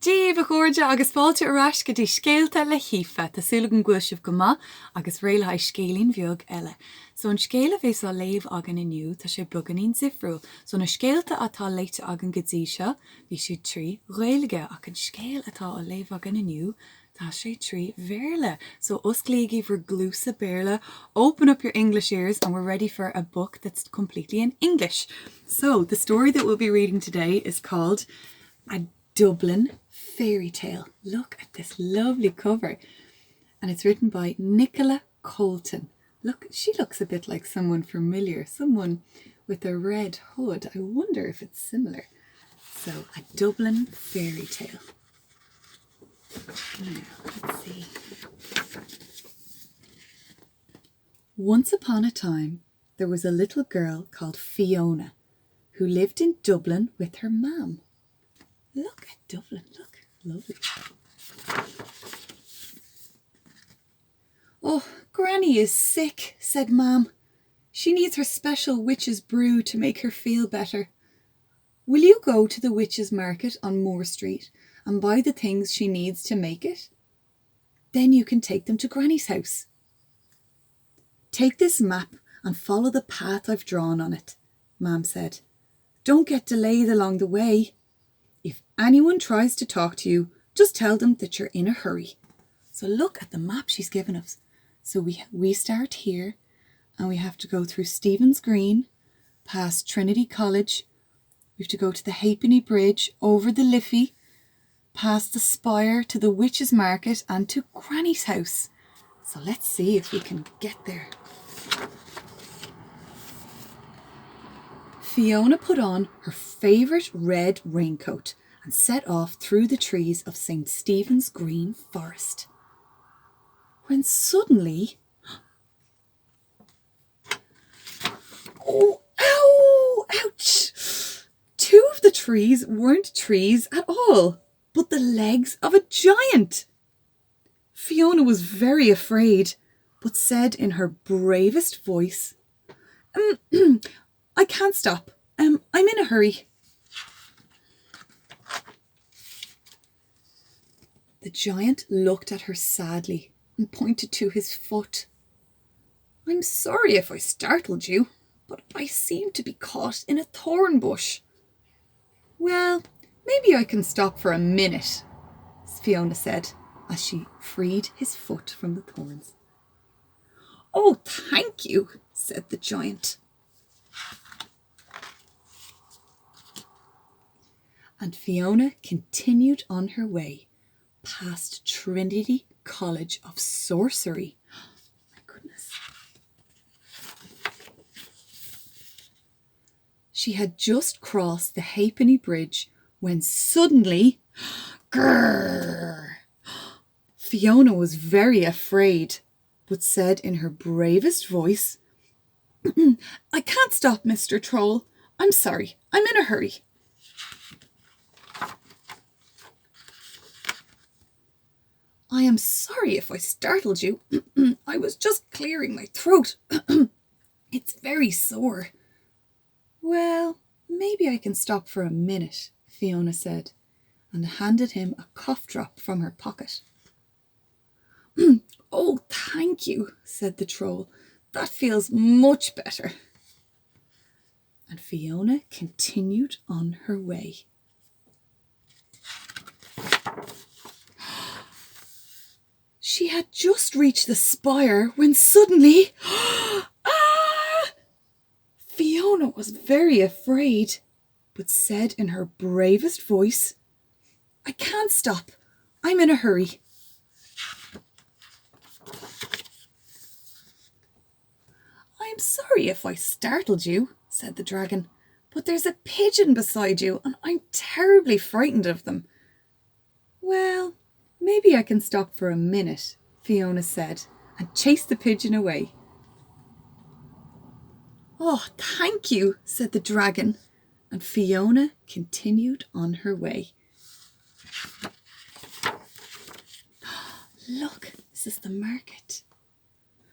Díobh a gcóide agus fáilte arás go dtí scéalta le hAoife tásúla an gcuil sibh go maith agus réaltha scéalainn bheag eile. So an scéala bhés á léamh agan inniu tá sé beganín zifriúil. So na scéalta atá leite agan go dtí seo, bhí siad trí réalige ach an scéal atá á léamh agan inniu, tá sé trí bhéarla. So us glíogí for glúsa béarla, open up your English ears and we're ready for a book that's completely in English. So the story that we'll be reading today is called A Dublin Fairytale. Look at this lovely cover. And it's written by Nicola Colton. Look, she looks a bit like someone familiar, someone with a red hood. I wonder if it's similar. So, A Dublin Fairytale. Now, let's see. Once upon a time, there was a little girl called Fiona who lived in Dublin with her mum. Look at Dublin, look, lovely. Oh, Granny is sick, said Mum. She needs her special witch's brew to make her feel better. Will you go to the witch's market on Moore Street and buy the things she needs to make it? Then you can take them to Granny's house. Take this map and follow the path I've drawn on it, Mum said. Don't get delayed along the way. If anyone tries to talk to you, just tell them that you're in a hurry. So look at the map she's given us. So we start here and we have to go through Stephen's Green, past Trinity College. We have to go to the Halfpenny Bridge, over the Liffey, past the Spire to the Witch's Market and to Granny's house. So let's see if we can get there. Fiona put on her favourite red raincoat and set off through the trees of St. Stephen's Green Forest. When suddenly... Oh, ow! Ouch! Two of the trees weren't trees at all, but the legs of a giant. Fiona was very afraid, but said in her bravest voice, I can't stop. I'm in a hurry. The giant looked at her sadly and pointed to his foot. I'm sorry if I startled you, but I seem to be caught in a thorn bush. Well, maybe I can stop for a minute, Fiona said as she freed his foot from the thorns. Oh, thank you, said the giant. And Fiona continued on her way past Trinity College of Sorcery. Oh, my goodness. She had just crossed the Halfpenny Bridge when suddenly, grrr! Fiona was very afraid, but said in her bravest voice, I can't stop, Mr. Troll. I'm sorry. I'm in a hurry. I am sorry if I startled you. I was just clearing my throat. It's very sore. Well, maybe I can stop for a minute, Fiona said, and handed him a cough drop from her pocket. Oh, thank you, said the troll. That feels much better. And Fiona continued on her way. She had just reached the spire when suddenly, Fiona was very afraid, but said in her bravest voice, I can't stop. I'm in a hurry. I'm sorry if I startled you, said the dragon, but there's a pigeon beside you and I'm terribly frightened of them. Well, maybe I can stop for a minute, Fiona said, and chased the pigeon away. Oh, thank you, said the dragon, and Fiona continued on her way. Look, this is the market.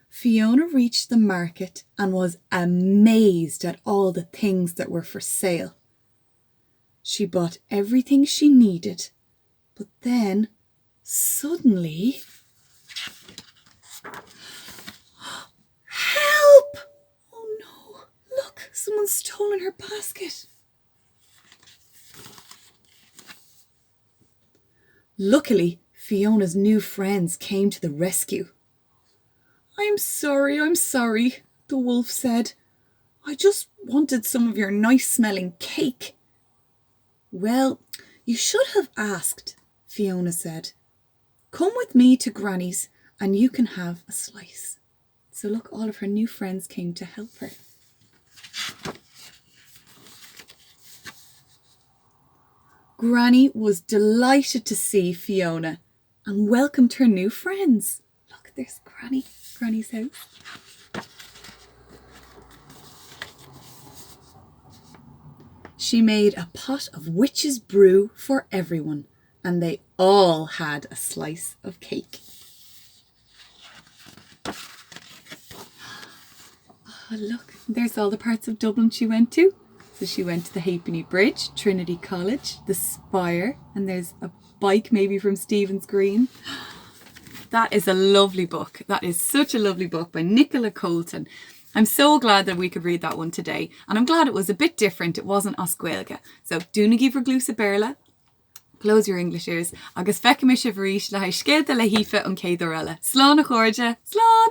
Fiona reached the market and was amazed at all the things that were for sale. She bought everything she needed, But then, suddenly... Help! Oh no, look, someone's stolen her basket. Luckily, Fiona's new friends came to the rescue. I'm sorry, the wolf said. I just wanted some of your nice-smelling cake. Well, you should have asked, Fiona said. Come with me to Granny's and you can have a slice. So look, all of her new friends came to help her. Granny was delighted to see Fiona and welcomed her new friends. Look, there's Granny's house. She made a pot of witch's brew for everyone, and they all had a slice of cake. Oh, look, there's all the parts of Dublin she went to. So she went to the Halfpenny Bridge, Trinity College, the Spire, and there's a bike maybe from Stephen's Green. That is a lovely book. That is such a lovely book by Nicola Colton. I'm so glad that we could read that one today. And I'm glad it was a bit different. It wasn't as Scéalta. So, dúna gí verglúsa berla. Close your English ears. Agus feicimiise bhríis le Scéalta le hífe an céad orella. Slán a chóide. Slán!